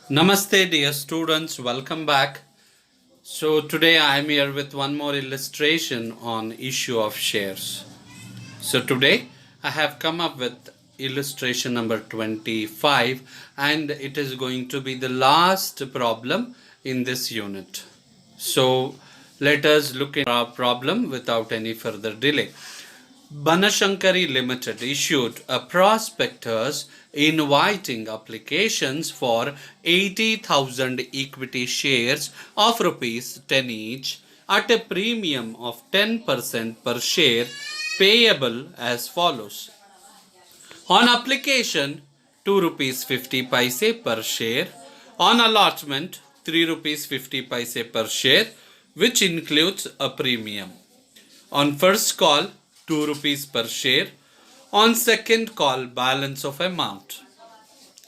Namaste, dear students, welcome back. So, today I am here with one more illustration on issue of shares. So, today I have come up with illustration number 25, and it is going to be the last problem in this unit. So, let us look at our problem without any further delay. Banashankari Limited issued a prospectus inviting applications for 80,000 equity shares of rupees 10 each at a premium of 10% per share payable as follows. On application, 2 rupees 50 paise per share. On allotment, 3 rupees 50 paise per share, which includes a premium. On first call, 2 rupees per share. On second call, balance of amount.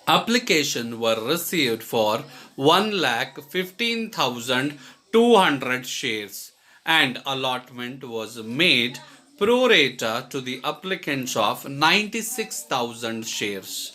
Application were received for 1,15,200 shares and allotment was made pro rata to the applicants of 96,000 shares.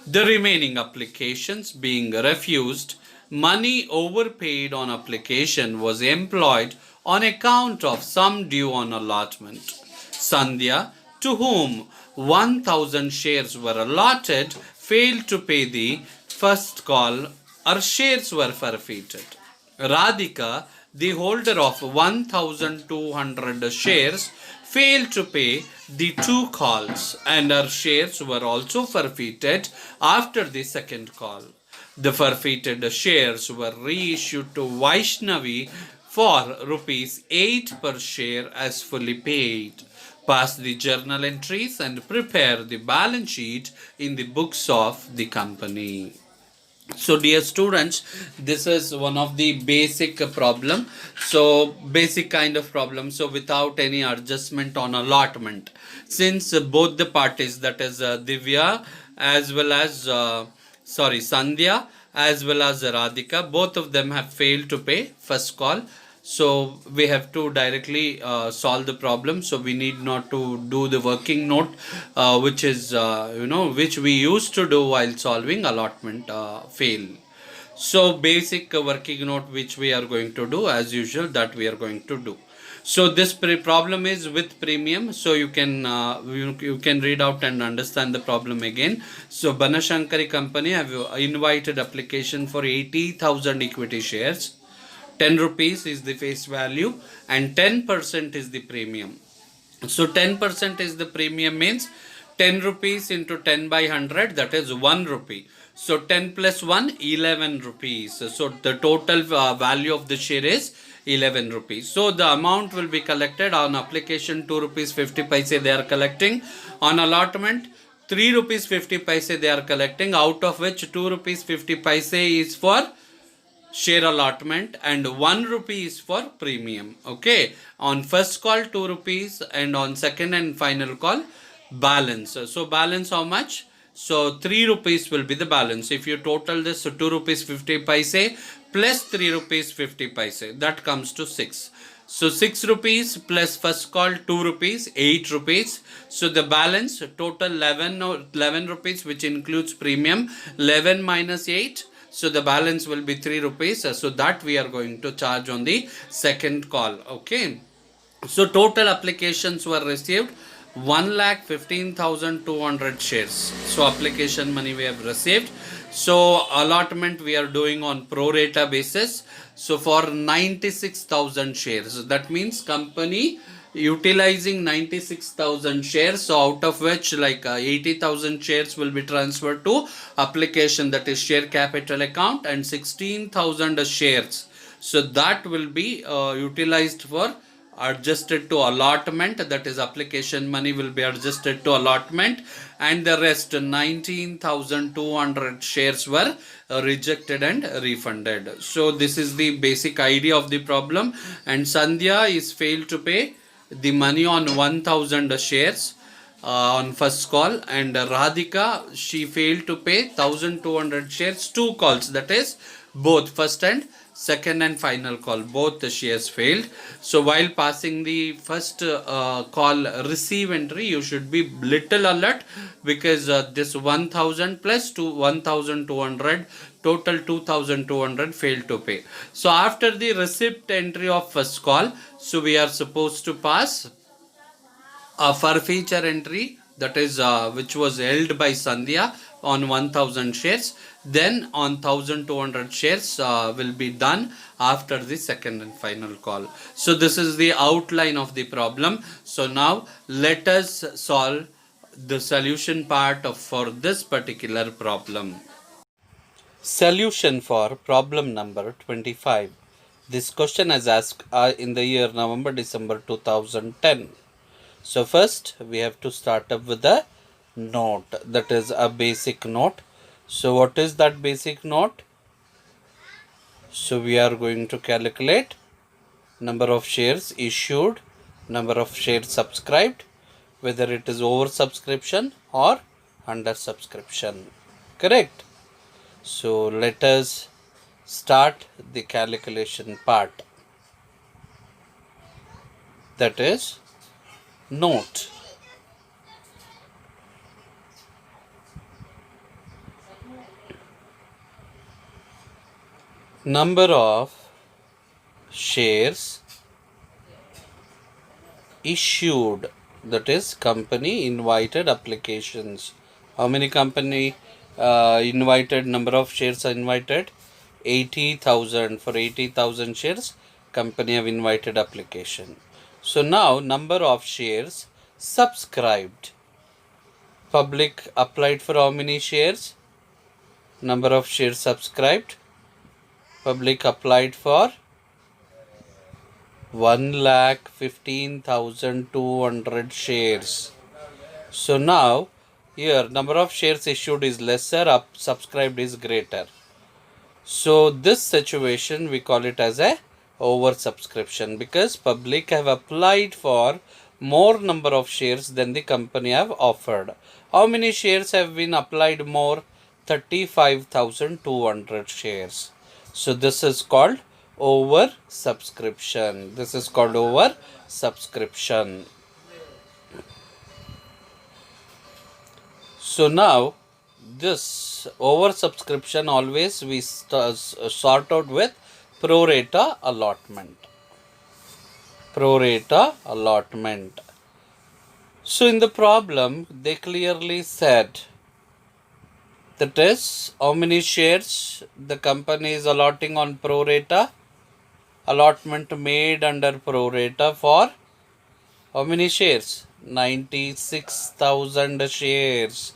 The remaining applications being refused, money overpaid on application was employed on account of sum due on allotment. Sandhya, to whom 1,000 shares were allotted, failed to pay the first call. Her shares were forfeited. Radhika, the holder of 1,200 shares, failed to pay the 2 calls and her shares were also forfeited after the second call. The forfeited shares were reissued to Vaishnavi for rupees 8 per share as fully paid. Pass the journal entries and prepare the balance sheet in the books of the company. So dear students, this is one of the basic problem. So basic kind of problem. So without any adjustment on allotment, since both the parties, that is Divya as well as Sandhya as well as Radhika, both of them have failed to pay first call. So we have to directly solve the problem. So we need not to do the working note, which is which we used to do while solving allotment fail. So basic working note which we are going to do as usual, that we are going to do. So this problem is with premium. So you can read out and understand the problem again. So Banashankari company have invited application for 80,000 equity shares. 10 rupees is the face value and 10% is the premium. So 10% is the premium means 10 rupees into 10 by 100, that is 1 rupee. So 10 plus 1, 11 rupees. So the total value of the share is 11 rupees. So the amount will be collected on application 2 rupees 50 paise they are collecting. On allotment 3 rupees 50 paise they are collecting, out of which 2 rupees 50 paise is for share allotment and 1 rupee is for premium. Okay, on first call 2 rupees and on second and final call balance. So balance how much? So 3 rupees will be the balance. If you total this, so 2 rupees 50 paise plus 3 rupees 50 paise, that comes to 6. So 6 rupees plus first call 2 rupees, 8 rupees. So the balance total 11 rupees, which includes premium. 11 minus 8. So the balance will be 3 rupees. So that we are going to charge on the second call. Okay. So total applications were received 1,15,200 shares. So application money we have received. So allotment we are doing on pro rata basis. So for 96,000 shares, that means company utilizing 96,000 shares, so out of which like 80,000 shares will be transferred to application, that is share capital account, and 16,000 shares, so that will be utilized for adjusted to allotment, that is application money will be adjusted to allotment, and the rest 19,200 shares were rejected and refunded. So this is the basic idea of the problem. And Sandhya is failed to pay the money on 1,000 shares on first call, and Radhika, she failed to pay 1,200 shares 2 calls, that is both first and second and final call, both the shares failed. So while passing the first call receive entry, you should be little alert, because this 1000 plus to 1200, total 2200 failed to pay. So after the receipt entry of first call, so we are supposed to pass a forfeiture entry, that is which was held by Sandhya on 1000 shares. Then on 1200 shares will be done after the second and final call. So this is the outline of the problem. So now let us solve the solution part of for this particular problem. Solution for problem number 25. This question is asked in the year November December 2010. So first we have to start up with a note, that is a basic note. So what is that basic note? So we are going to calculate number of shares issued, number of shares subscribed, whether it is over subscription or under subscription. Correct? So let us start the calculation part, that is note. Number of shares issued, that is company invited applications. How many company invited, number of shares are invited? 80,000. For 80,000 shares company have invited application. So now number of shares subscribed. Public applied for how many shares? Number of shares subscribed. Public applied for 1,15,200 shares. So now here number of shares issued is lesser, subscribed is greater. So this situation we call it as a oversubscription, because public have applied for more number of shares than the company have offered. How many shares have been applied more? 35,200 shares. So this is called oversubscription. This is called oversubscription. So now this oversubscription always we sort out with pro rata allotment. Pro rata allotment. So in the problem they clearly said, that is how many shares the company is allotting on pro rata. Allotment made under pro rata for how many shares? 96,000 shares.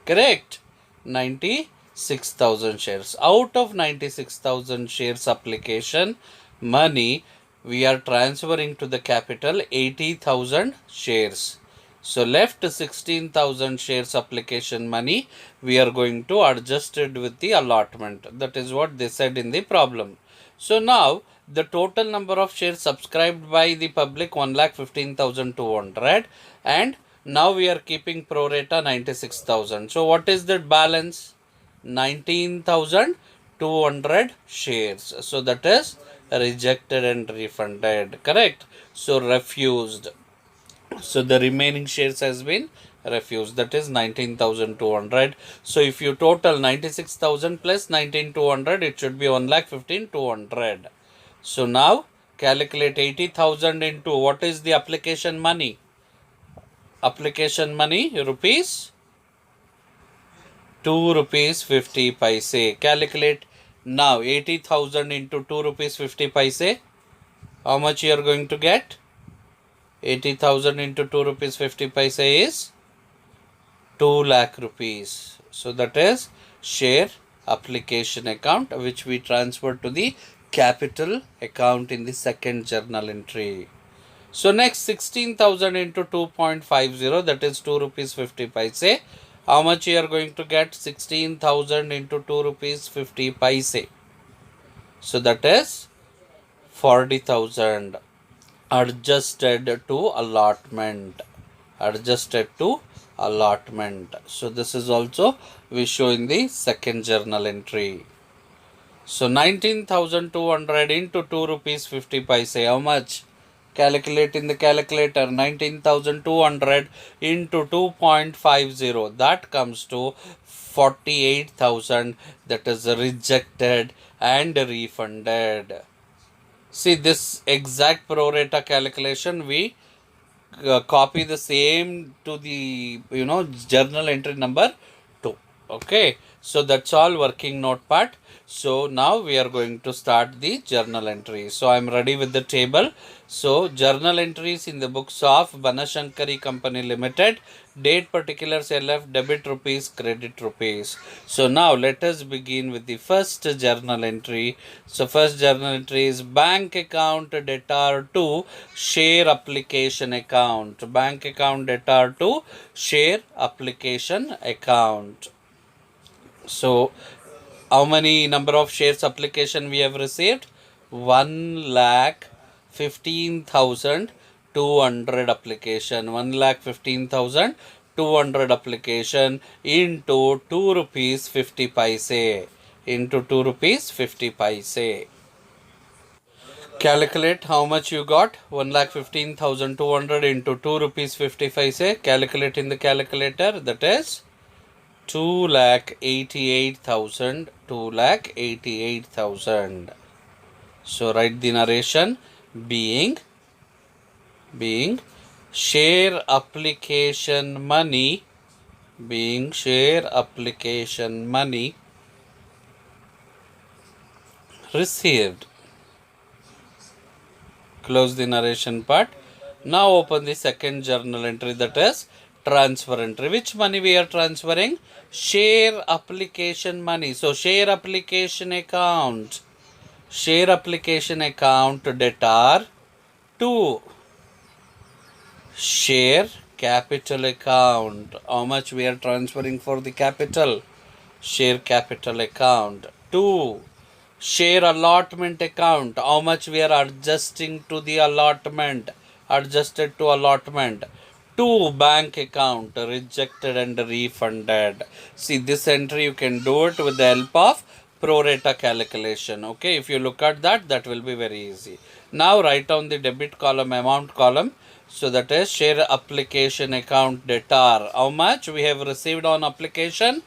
Correct? 96,000 shares. Out of 96,000 shares application money, we are transferring to the capital 80,000 shares. So left 16,000 shares application money, we are going to adjust it with the allotment. That is what they said in the problem. So now the total number of shares subscribed by the public 1,15,200, and now we are keeping pro rata 96,000. So what is that balance? 19,200 shares. So that is rejected and refunded. Correct? So refused. So the remaining shares has been refused, that is 19,200. So if you total 96,000 plus 19,200, it should be 1,15,200. So now calculate 80,000 into what is the application money? Application money rupees 2 rupees 50 paise. Calculate now 80,000 into 2 rupees 50 paise. How much you are going to get? 80,000 into 2 rupees 50 paise is 2 lakh rupees. So that is share application account, which we transfer to the capital account in the second journal entry. So next 16,000 into 2.50, that is 2 rupees 50 paise. How much you are going to get? 16,000 into 2 rupees 50 paise. So that is 40,000. Adjusted to allotment. Adjusted to allotment. So this is also we show in the second journal entry. So 19,200 into 2 rupees 50 paise. How much? Calculate in the calculator. 19,200 into 2.50. That comes to 48,000. That is rejected and refunded. See this exact pro rata calculation we copy the same to the journal entry number 2. Okay, so that's all working note part. So now we are going to start the journal entry. So I'm ready with the table. So journal entries in the books of Banashankari Company Limited, date particulars are left, debit rupees, credit rupees. So now let us begin with the first journal entry. So first journal entry is bank account debtor to share application account. Bank account debtor to share application account. So how many number of shares application we have received? 1,15,200 application. 1,15,200 application into 2 rupees 50 paise. Into 2 rupees 50 paise. Calculate how much you got. 1,15,200 into 2 rupees 50 paise. Calculate in the calculator. That is 2,88,000. 2,88,000. So write the narration being share application money received. Close the narration part. Now open the second journal entry, that is transfer entry. Which money we are transferring? Share application money. So share application account. Share application account debtor to share capital account. How much we are transferring for the capital? Share capital account. 2. Share allotment account. How much we are adjusting to the allotment? Adjusted to allotment. 2. Bank account. Rejected and refunded. See this entry you can do it with the help of pro rata calculation. Okay, if you look at that, that will be very easy. Now write down the debit column, amount column. So that is share application account debtor. How much we have received on application?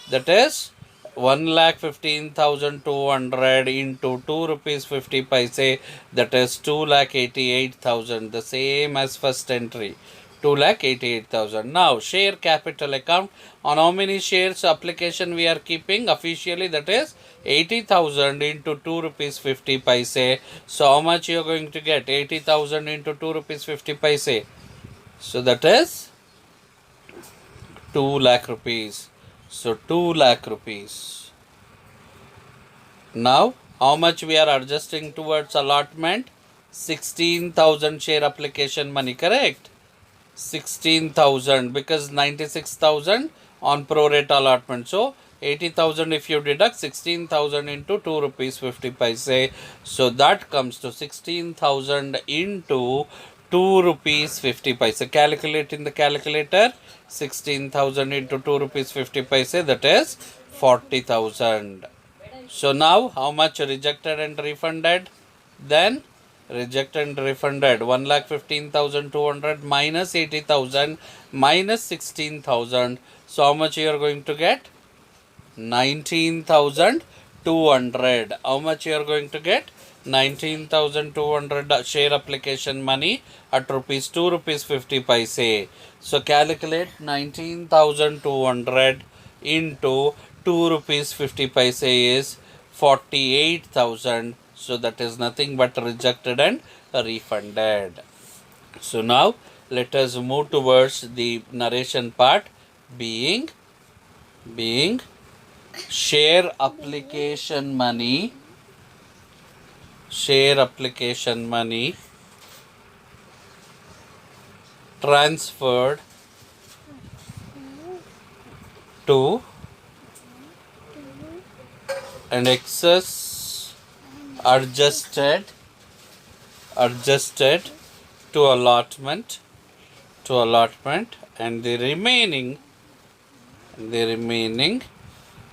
That is 1,15,200 into 2 rupees 50 paise. That is 2,88,000. The same as first entry. 2,88,000. Now share capital account. On how many shares application we are keeping officially? That is 80,000 into 2 rupees 50 paise. So how much you are going to get? 80,000 into 2 rupees 50 paise. So that is 2 lakh rupees. So 2 lakh rupees. Now how much we are adjusting towards allotment? 16,000 share application money, correct? 16,000 because 96,000 on pro rata allotment. So 80,000 if you deduct 16,000 into 2 rupees 50 paise. So that comes to 16,000 into 2 rupees 50 paise. Calculate in the calculator. 16,000 into 2 rupees 50 paise, that is 40,000. So now how much rejected and refunded? Then rejected and refunded 1,15,200 minus 80,000 minus 16,000. So how much you are going to get? 19,200. How much you are going to get? 19,200 share application money at rupees 2 rupees 50 paise. So calculate 19,200 into 2 rupees 50 paise is 48,000. So that is nothing but rejected and refunded. So now let us move towards the narration part being share application money transferred to and excess adjusted to allotment and the remaining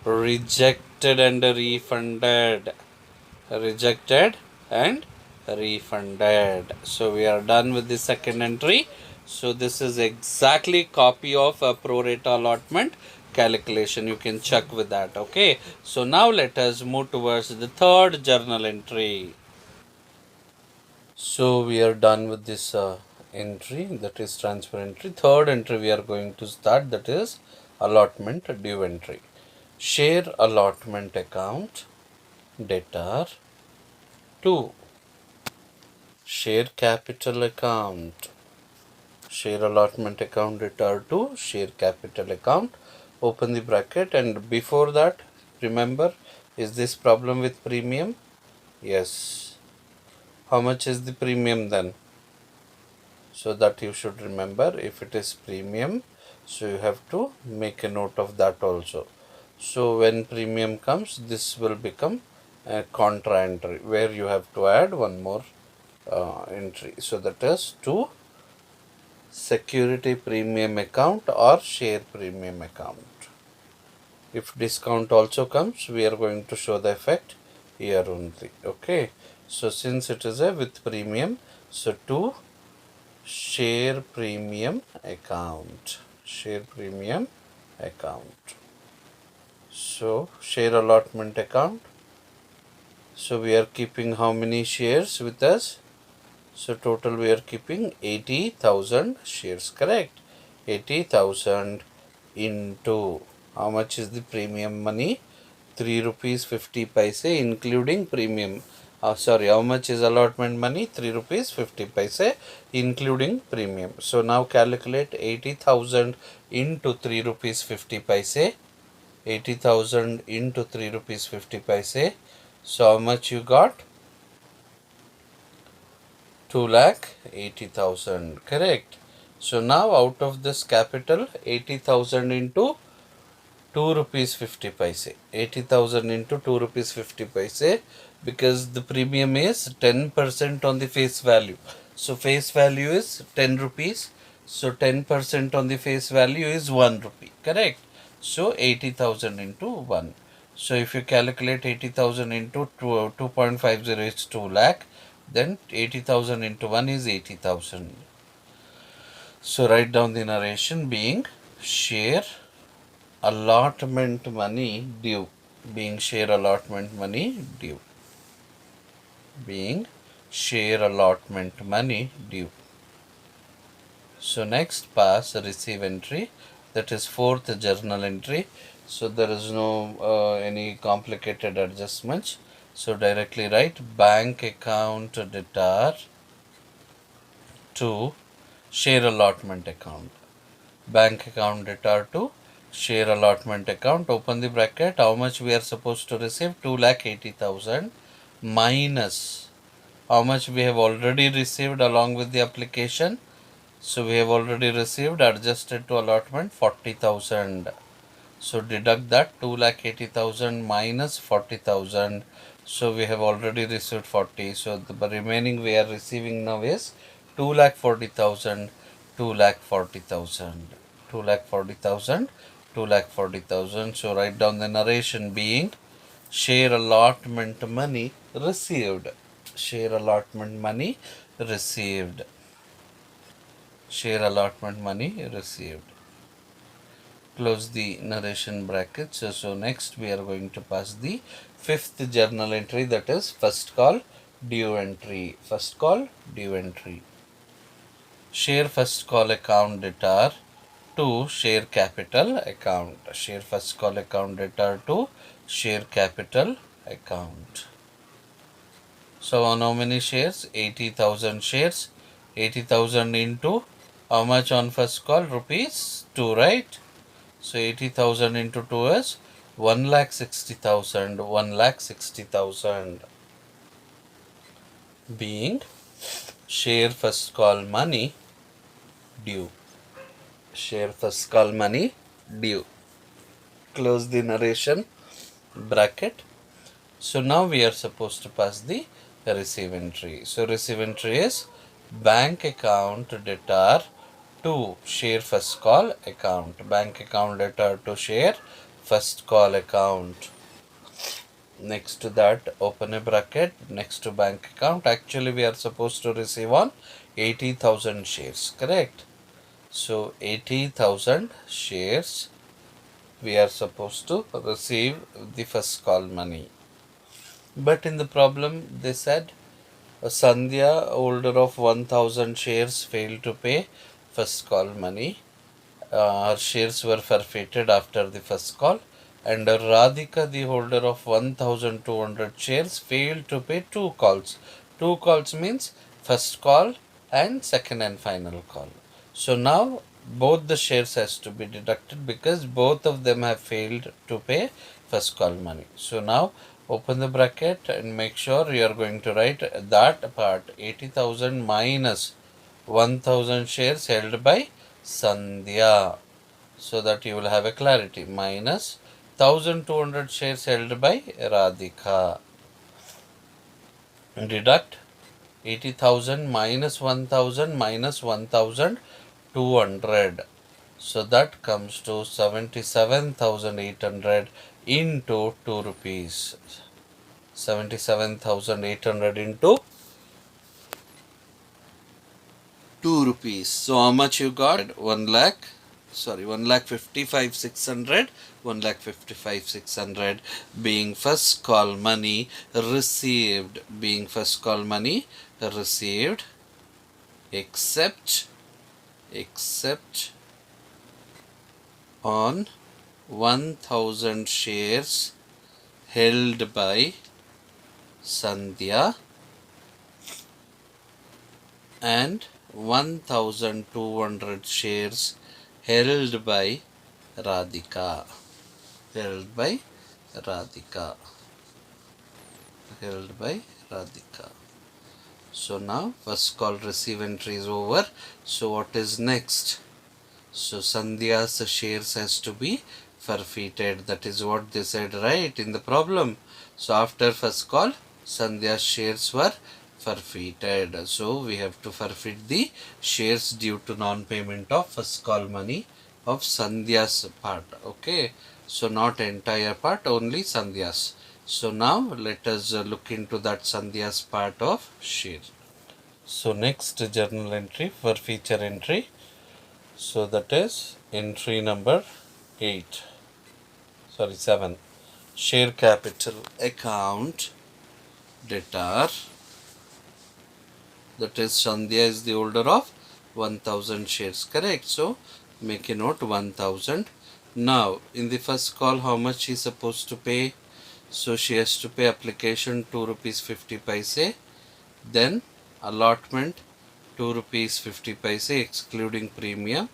rejected rejected and refunded. Rejected and refunded. So we are done with the second entry. So this is exactly copy of a pro rata allotment calculation. You can check with that. Okay. So now let us move towards the third journal entry. So we are done with this entry, that is transfer entry. Third entry we are going to start, that is allotment due entry. Share allotment account debtor to share capital account. Share allotment account debtor to share capital account. Open the bracket, and before that, remember, is this problem with premium? Yes. How much is the premium then? So that you should remember, if it is premium, so you have to make a note of that also. So when premium comes, this will become a contra entry where you have to add one more entry. So that is to security premium account or share premium account. If discount also comes, we are going to show the effect here only. Okay. So since it is a with premium, so to share premium account. Share premium account. So share allotment account. So we are keeping how many shares with us? So total we are keeping 80,000 shares, correct? 80,000 into how much is the premium money? 3 rupees 50 paise including premium. Sorry, how much is allotment money? 3 rupees 50 paise including premium. So now calculate 80,000 into 3 rupees 50 paise. 80,000 into 3 rupees 50 paise. So how much you got? 2,80,000, correct? So now out of this capital, 80,000 into 2 rupees 50 paise. 80,000 into 2 rupees 50 paise, because the premium is 10% on the face value. So face value is 10 rupees. So 10% on the face value is 1 rupee, correct? So 80,000 into 1. So if you calculate 80,000 into 2.50 is 2 lakh, then 80,000 into 1 is 80,000. So write down the narration being share allotment money due. Being share allotment money due. Being share allotment money due. So next pass receive entry, that is fourth journal entry. So there is no any complicated adjustments. So directly write bank account debtor to share allotment account. Bank account debtor to share allotment account. Open the bracket. How much we are supposed to receive? 2,80,000 minus how much we have already received along with the application. So we have already received adjusted to allotment 40,000. So deduct that 2,80,000 minus 40,000. So we have already received 40. So the remaining we are receiving now is 2,40,000, 2,40,000, 2,40,000, 2,40,000. So write down the narration being share allotment money received. Share allotment money received. Share allotment money received. Close the narration brackets. So next we are going to pass the fifth journal entry, that is first call due entry. First call due entry. Share first call account debtor to share capital account. Share first call account debtor to share capital account. So on how many shares? 80,000 shares. 80,000 into how much on first call? Rupees 2, right? So 80,000 into 2 is 1,60,000. 1,60,000 being share first call money due. Share first call money due. Close the narration bracket. So now we are supposed to pass the receive entry. So receive entry is bank account debtor to share first call account. Bank account debtor to share first call account. Next to that, open a bracket. Next to bank account. Actually, we are supposed to receive on 80,000 shares, correct? So 80,000 shares we are supposed to receive the first call money. But in the problem, they said Sandhya, holder of 1,000 shares, failed to pay first call money. Her shares were forfeited after the first call, and Radhika, the holder of 1,200 shares, failed to pay two calls. Two calls means first call and second and final call. So now both the shares has to be deducted because both of them have failed to pay first call money. So now open the bracket and make sure you are going to write that part 80,000 minus 1,000 shares held by Sandhya, so that you will have a clarity, minus 1,200 shares held by Radhika. Deduct 80,000 minus 1,000 minus 1,200. So that comes to 77,800 into 2 rupees. 77,800 into 2 rupees. So how much you got? 1 lakh. Sorry, 1,55,600. 1,55,600 being first call money received. Being first call money received. Except on 1,000 shares held by Sandhya and 1,200 shares held by Radhika. Held by Radhika. Held by Radhika. So now first call receive entry is over. So what is next? So Sandhya's shares has to be forfeited. That is what they said, right, in the problem. So after first call, Sandhya's shares were forfeited. So we have to forfeit the shares due to non-payment of first call money of Sandhya's part. Okay. So not entire part, only Sandhya's. So now let us look into that Sandhya's part of share. So next journal entry, forfeiture entry. So that is entry number 7. Share capital account debtor. That is Sandhya is the holder of 1,000 shares, correct? So make a note 1,000. Now in the first call, how much she is supposed to pay? So she has to pay application 2 rupees 50 paise, then allotment 2 rupees 50 paise excluding premium,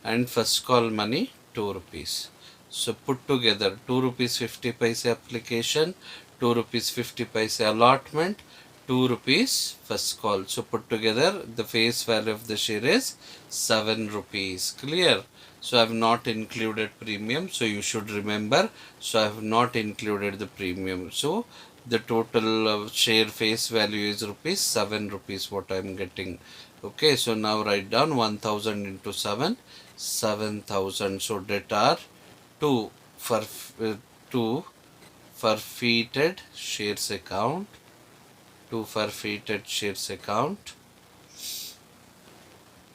and first call money 2 rupees. So put together 2 rupees 50 paise application, 2 rupees 50 paise allotment, 2 rupees first call. So put together the face value of the share is 7 rupees. Clear? So I have not included premium. So you should remember. So I have not included the premium. So the total share face value is rupees 7 rupees what I am getting. Okay, so now write down 1,000 into 7, 7,000. So debtor to forfeited shares account, to forfeited shares account,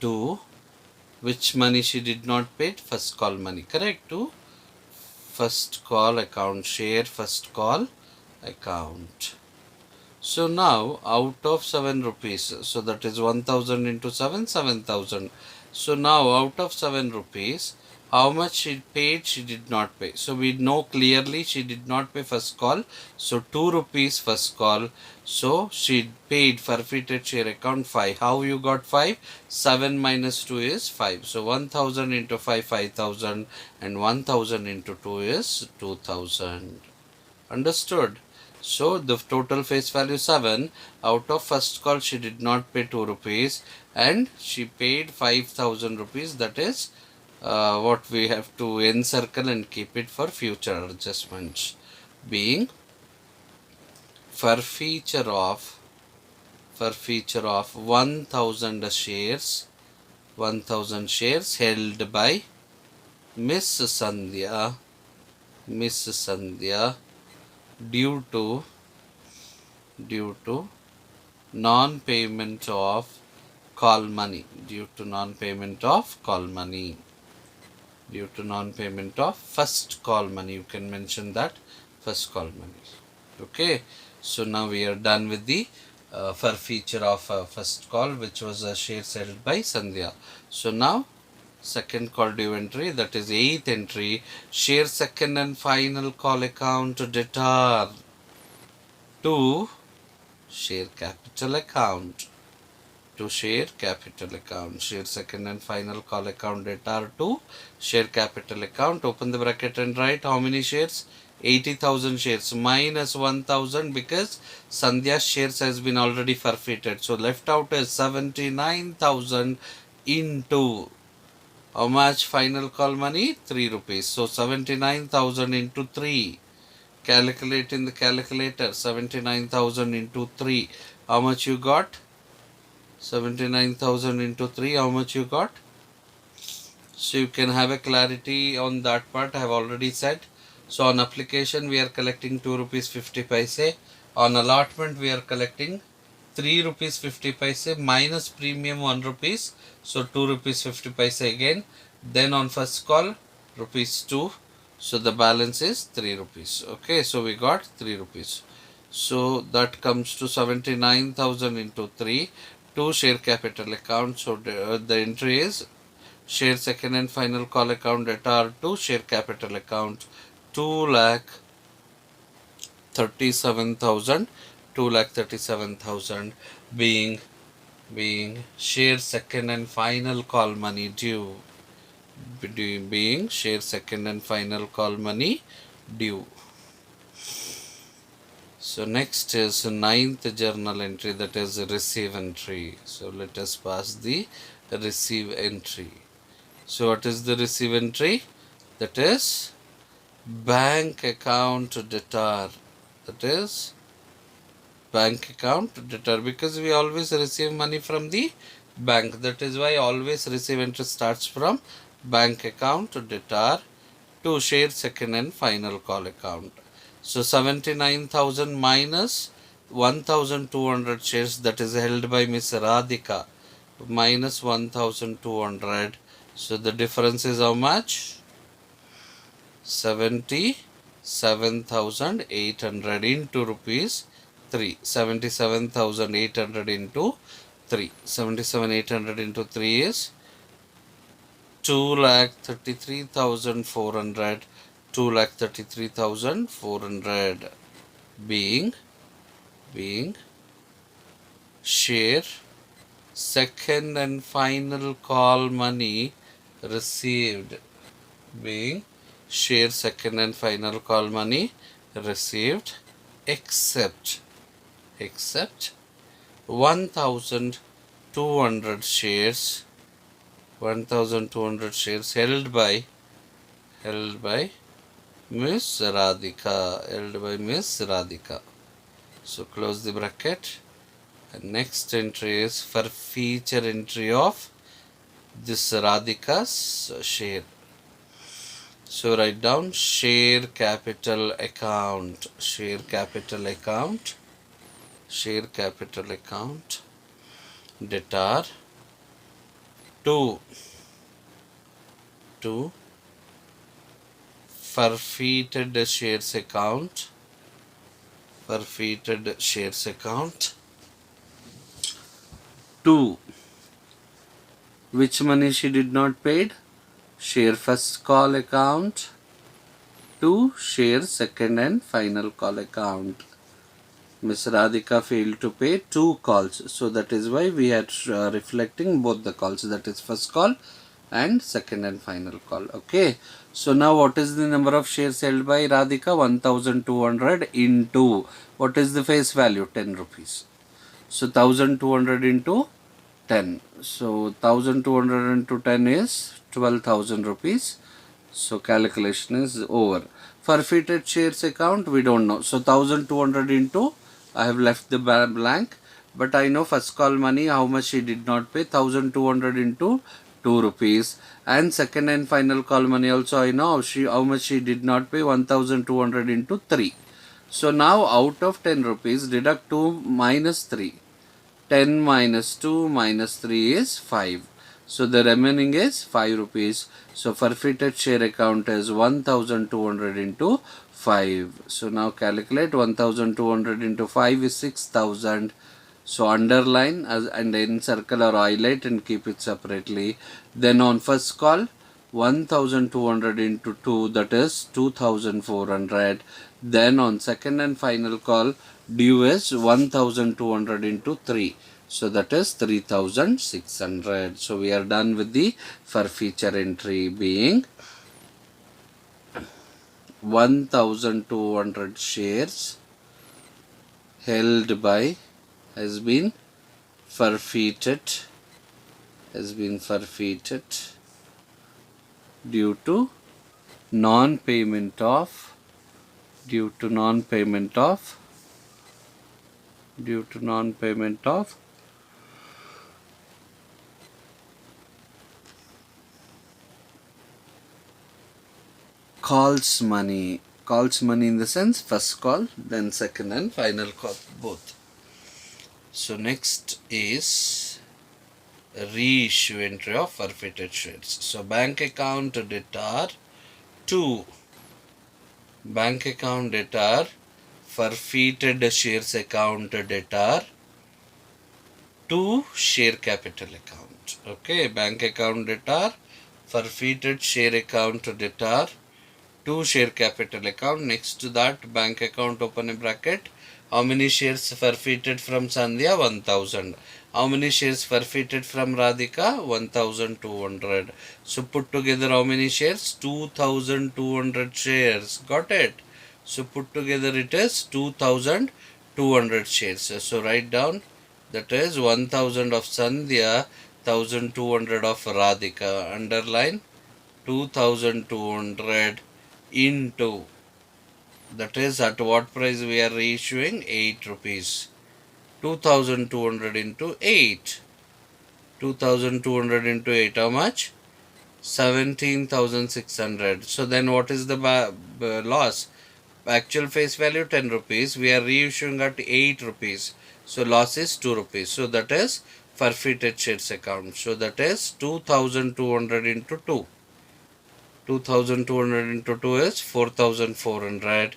to which money she did not pay? First call money, correct? To first call account, share first call account. So now out of 7 rupees, so that is 1,000 into 7, 7,000. So now out of 7 rupees, how much she paid? She did not pay. So we know clearly she did not pay first call. So 2 rupees first call. So she paid forfeited share account 5. How you got 5? 7 minus 2 is 5. So 1,000 into 5, 5,000, and 1,000 into 2 is 2,000. Understood? So the total face value 7. Out of first call she did not pay 2 rupees and she paid 5,000 rupees. That is what we have to encircle and keep it for future adjustments. Being forfeiture of 1,000 shares, 1,000 shares held by Miss Sandhya due to non-payment of call money, due to non-payment of call money, due to non-payment of first call money. You can mention that first call money. Okay, so now we are done with the forfeiture of first call, which was a share settled by Sandhya. So now second call due entry, that is eighth entry, share second and final call account debtor to share capital account, to share capital account, share second and final call account debtor to share capital account. Open the bracket and write how many shares? 80,000 shares minus 1,000 because Sandhya's shares has been already forfeited. So left out is 79,000 into how much final call money? 3 rupees. So 79,000 into 3. Calculate in the calculator. 79,000 into 3. How much you got? 79,000 into 3. How much you got? So you can have a clarity on that part. I have already said. So on application we are collecting 2 rupees 50 paise. On allotment we are collecting 3 rupees 50 paise minus premium 1 rupees. So 2 rupees 50 paise again. Then on first call rupees 2. So the balance is 3 rupees. Okay, so we got 3 rupees. So that comes to 79,000 into 3 to share capital account. So the entry is share second and final call account debtor to share capital account 2,37,000, 2,37,000 being share second and final call money due, being share second and final call money due. So next is ninth journal entry, that is receive entry. So let us pass the receive entry. So what is the receive entry? That is bank account debtor. That is bank account debtor, because we always receive money from the bank. That is why always receive entry starts from bank account debtor to share second and final call account. So 79,000 minus 1,200 shares, that is held by Miss Radhika, minus 1,200. So the difference is how much? 77,800 into rupees 3. 77,800 into 3. 77,800 into 3 is 2,33,400. 2,33,400 being share second and final call money received, being share second and final call money received, except 1,200 shares, 1,200 shares held by Miss Radhika, So close the bracket. And next entry is forfeiture entry of this Radhika's share. So write down share capital account, debtor to forfeited shares account, to which money she did not paid? Share first call account to share second and final call account. Miss Radhika failed to pay 2 calls, so that is why we are reflecting both the calls, that is first call and second and final call. Okay, so now what is the number of shares held by Radhika? 1,200 into, what is the face value? 10 rupees. So 1,200 into 10. So 1,200 into 10 is 12,000 rupees. So calculation is over. Forfeited shares account, we don't know. So 1,200 into, I have left the blank, but I know first call money how much she did not pay. 1,200 into 2 rupees, and second and final call money also I know how much she did not pay. 1,200 into 3. So now out of 10 rupees, deduct 2 minus 3. 10 minus 2 minus 3 is 5. So the remaining is 5 rupees. So forfeited share account is 1200 into 5. So now calculate 1200 into 5 is 6000. So underline and encircle or highlight and keep it separately. Then on first call, 1200 into 2, that is 2400. Then on second and final call, due is 1200 into 3. So that is 3600. So we are done with the forfeiture entry being 1200 shares held by has been forfeited due to non-payment of due to non-payment of calls money in the sense first call, then second and final call both. So next is reissue entry of forfeited shares. So bank account debtor to bank account debtor, forfeited shares account debtor to share capital account. Okay, bank account debtor, forfeited share account debtor to share capital account. Next to that, bank account open a bracket. How many shares forfeited from Sandhya? 1000. How many shares forfeited from Radhika? 1200. So put together how many shares? 2200 shares. Got it? So put together it is 2200 shares. So write down, that is 1000 of Sandhya, 1200 of Radhika. Underline 2200 into, that is at what price we are reissuing? 8 rupees. 2200 into 8. 2200 into 8, how much? 17,600. So then what is the loss? Actual face value 10 rupees. We are reissuing at 8 rupees. So loss is 2 rupees. So that is forfeited shares account. So that is 2200 into 2. 2200 into 2 is 4400.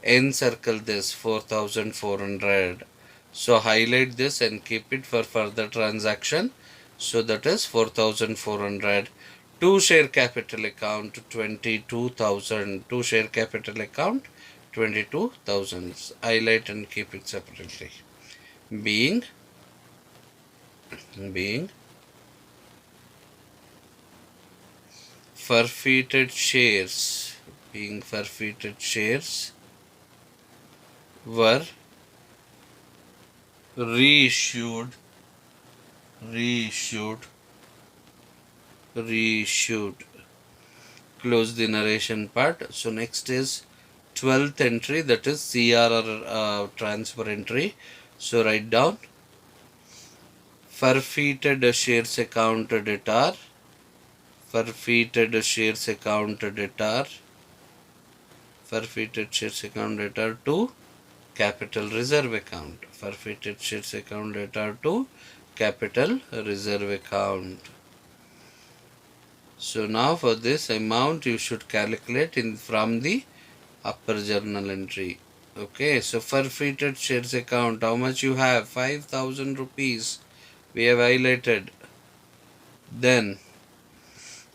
Encircle this 4400. So highlight this and keep it for further transaction. So that is 4400. Two share capital account 22,000. Two share capital account 22,000. Highlight and keep it separately. Being forfeited shares were reissued close the narration part. So next is 12th entry, that is CRR transfer entry. So write down forfeited shares account debtor to capital reserve account. Forfeited shares account debtor to capital reserve account. So now for this amount you should calculate from the upper journal entry. Okay, so forfeited shares account, how much you have? 5,000 rupees. We have highlighted. Then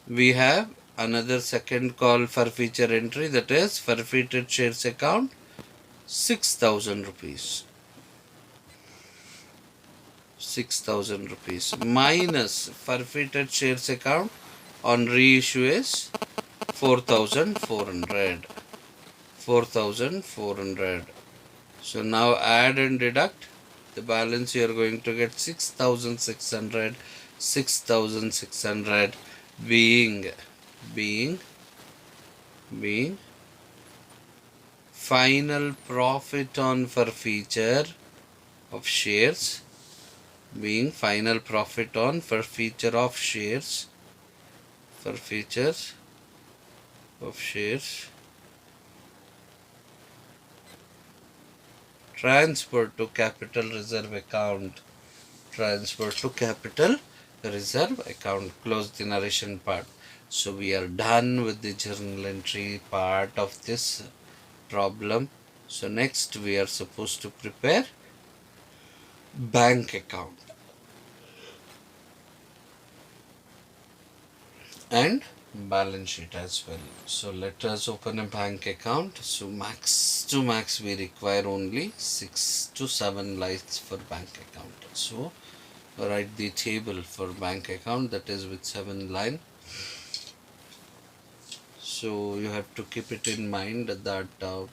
we have another second call forfeiture entry, that is forfeited shares account 6,000 rupees. 6,000 rupees minus forfeited shares account on reissue is 4,400. 4,400. So now add and deduct the balance. You are going to get 6,600. 6,600 being final profit on forfeiture of shares. Being final profit on forfeiture of shares. transfer to capital reserve account. Transfer to capital reserve account. Close the narration part. So we are done with the journal entry part of this problem. So next we are supposed to prepare bank account and balance sheet as well. So let us open a bank account. So max to max we require only 6 to 7 lines for bank account. So write the table for bank account, that is with 7 line. So you have to keep it in mind that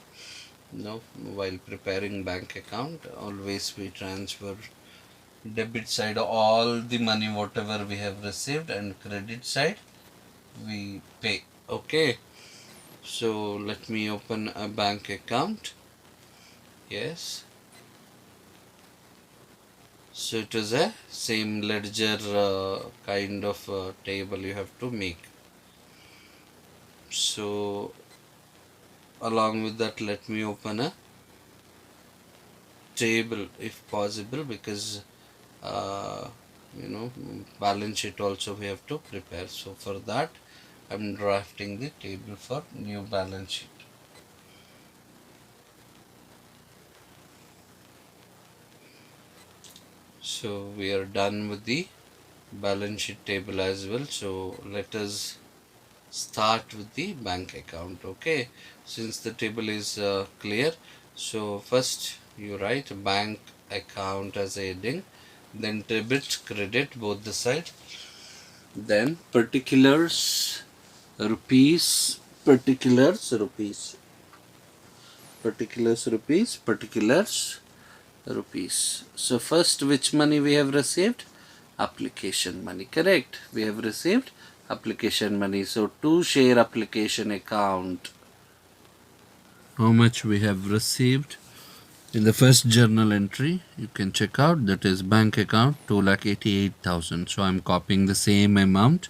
while preparing bank account, always we transfer debit side all the money whatever we have received, and credit side we pay. Okay, so let me open a bank account. Yes, so it is a same ledger kind of table you have to make. So along with that, let me open a table if possible, because uh, balance sheet also we have to prepare. So for that I'm drafting the table for new balance sheet. So we are done with the balance sheet table as well. So let us start with the bank account. Okay, since the table is clear, so first you write bank account as a heading, then debit credit both the side, then particulars rupees, particulars rupees. So first, which money we have received? Application money. Correct, we have received application money. So to share application account, how much we have received in the first journal entry, you can check out, that is bank account 2,88,000. So I'm copying the same amount,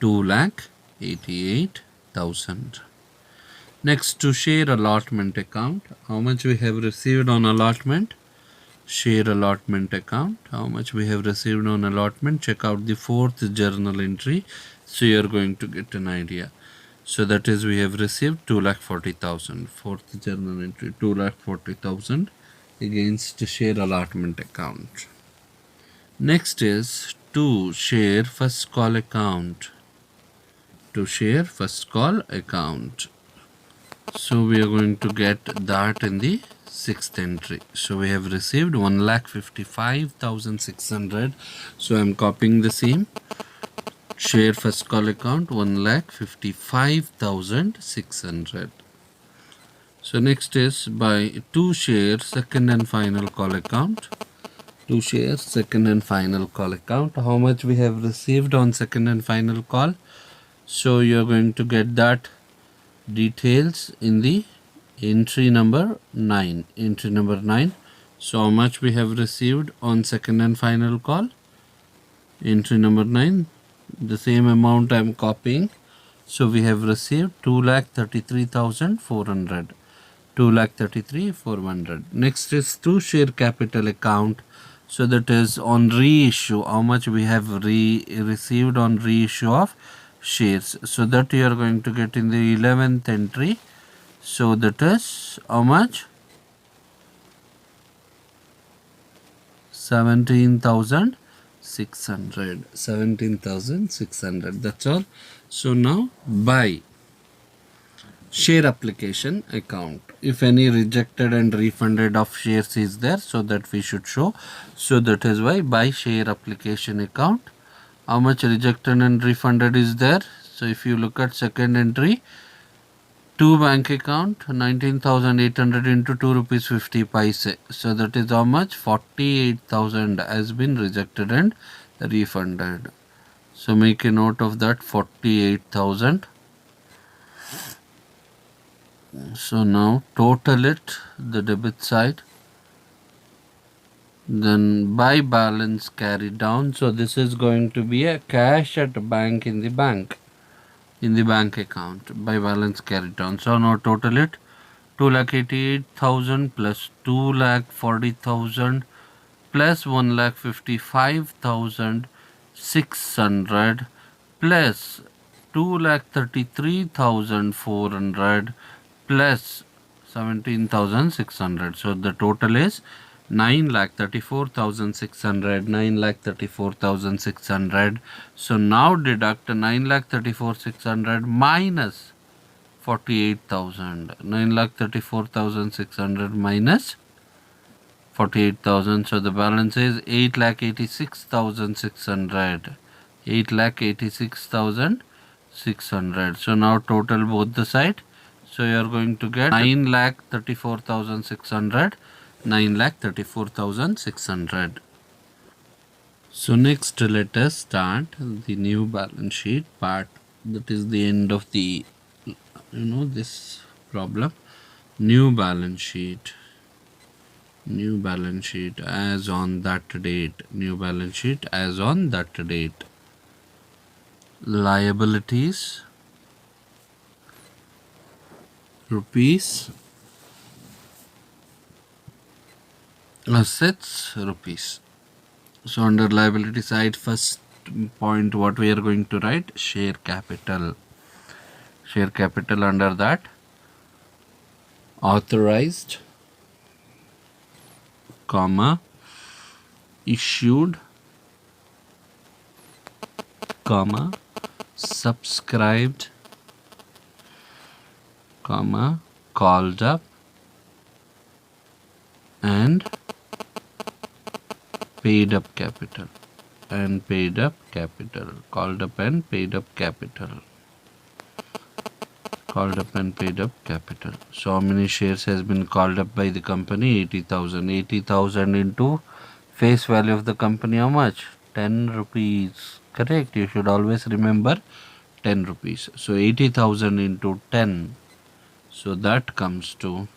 2,88,000. Next, to share allotment account, how much we have received on allotment? Share allotment account, how much we have received on allotment? Check out the fourth journal entry, so you are going to get an idea. So that is, we have received 2,40,000. Fourth journal entry, 2,40,000 against share allotment account. Next is to share first call account. To share first call account. So we are going to get that in the sixth entry. So we have received 1,55,600. So I'm copying the same. Share first call account 1,55,600. So next is by to share second and final call account. To share second and final call account, how much we have received on second and final call? So you're going to get that details in the entry number 9. Entry number 9. So how much we have received on second and final call? Entry number 9. The same amount I am copying. So we have received 2,33,400. 2,33,400. Next is to share capital account. So that is on reissue, how much we have received on reissue of shares. So that you are going to get in the 11th entry. So that is how much? 17,600. 17,600. That's all. So now buy share application account, if any rejected and refunded of shares is there, so that we should show. So that is why buy share application account, how much rejected and refunded is there. So if you look at second entry, to bank account 19,800 into 2 rupees 50 paise. So that is how much? 48,000 has been rejected and refunded. So make a note of that, 48,000. So now total it, the debit side, then by balance carried down. So this is going to be a cash at bank in the bank account, by balance carried down. So now total it, 2,88,000 plus 2,40,000 plus 1,55,600 plus 2,33,400 plus 17,600. So the total is 9,34,600. 9,34,600. So now deduct 9,34,600 minus 48,000. 9,34,600 minus 48,000. So the balance is 8,86,600. 8,86,600. So now total both the side. So you are going to get 9,34,600. 9,34,600. So next let us start the new balance sheet part. That is the end of the this problem. New balance sheet as on that date. New balance sheet as on that date. Liabilities rupees, assets rupees. So under liability side, first point what we are going to write, share capital. Share capital, under that authorized, comma, issued, comma, subscribed, comma, called up, and paid up capital. And paid up capital. Called up and paid up capital. Called up and paid up capital. So how many shares has been called up by the company? 80,000. 80,000 into face value of the company, how much? 10 rupees. Correct. You should always remember 10 rupees. So 80,000 into 10. So that comes to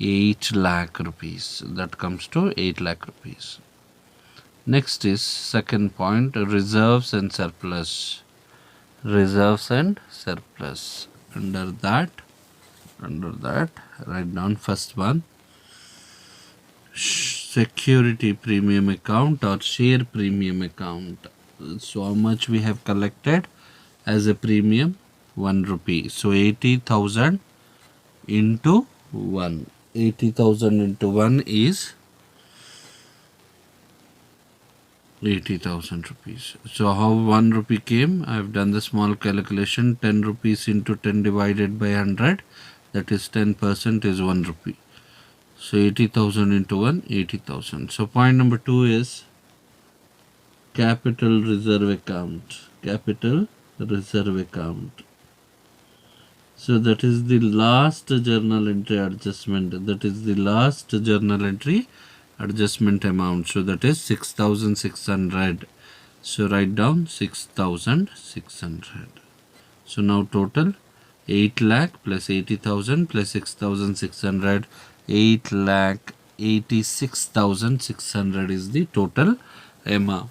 8 lakh rupees. That comes to 8 lakh rupees. Next is second point, reserves and surplus. Reserves and surplus. Under that write down first one, security premium account or share premium account. So how much we have collected as a premium? 1 rupee. So 80,000 into 1. 80,000 into 1 is 80,000 rupees. So how 1 rupee came? I have done the small calculation. 10 rupees into 10 divided by 100, that is 10% is 1 rupee. So 80,000 into 1, 80,000. So point number 2 is capital reserve account. Capital reserve account. So that is the last journal entry adjustment. That is the last journal entry adjustment amount. So that is 6,600. So write down 6,600. So now total 8 lakh plus 80,000 plus 6,600. 8 lakh 86,600 is the total amount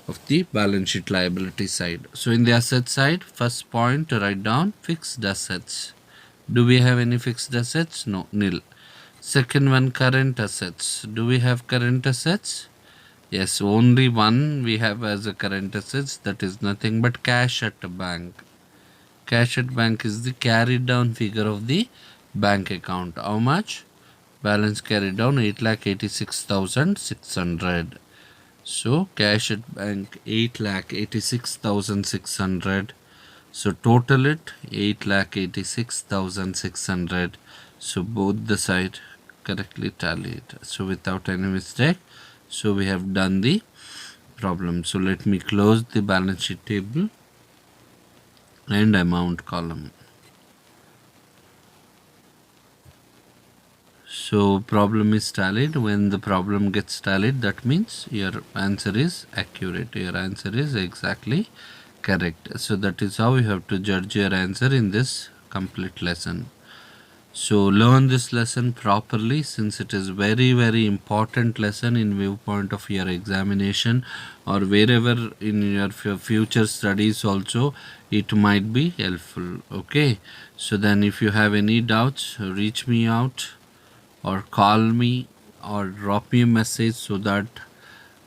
of the balance sheet liability side. So in the asset side, first point to write down fixed assets. Do we have any fixed assets? No, nil. Second one, current assets. Do we have current assets? Yes, only one we have as a current assets, that is nothing but cash at a bank. Cash at bank is the carried down figure of the bank account. How much? Balance carried down 8,86,600. So cash at bank 8,86,600. So total it 8,86,600. So both the side correctly tallied. So without any mistake. So we have done the problem. So let me close the balance sheet table and amount column. So problem is tallied. When the problem gets tallied, that means your answer is accurate. Your answer is exactly correct. So that is how you have to judge your answer in this complete lesson. So learn this lesson properly, since it is very important lesson in viewpoint of your examination or wherever in your future studies also it might be helpful. Okay, so then if you have any doubts, reach me out or call me or drop me a message, so that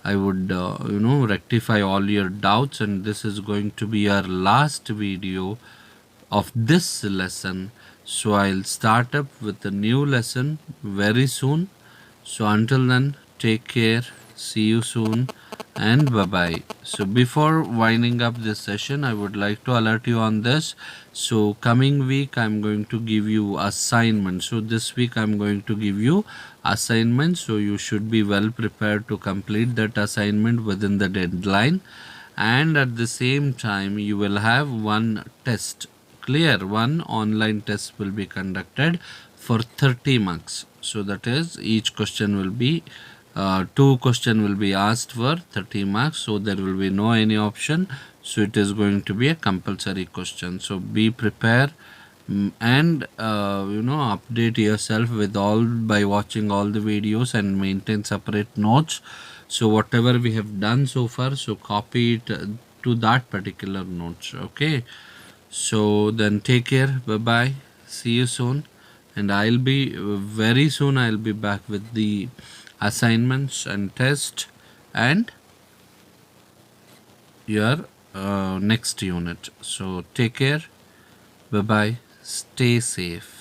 I would rectify all your doubts. And this is going to be our last video of this lesson, so I'll start up with a new lesson very soon. So until then, take care, see you soon, and bye bye. So before winding up this session, I would like to alert you on this. So coming week I'm going to give you assignments. So this week I'm going to give you assignments, so you should be well prepared to complete that assignment within the deadline. And at the same time you will have one test. Clear? One online test will be conducted for 30 marks. So that is, each question will be two question will be asked for 30 marks. So there will be no any option. So it is going to be a compulsory question. So be prepared, and update yourself with all by watching all the videos and maintain separate notes. So whatever we have done so far, so copy it to that particular notes. Okay, so then take care, bye bye, see you soon. And I'll be very soon I'll be back with the assignments and test and your next unit. So take care, bye bye, stay safe.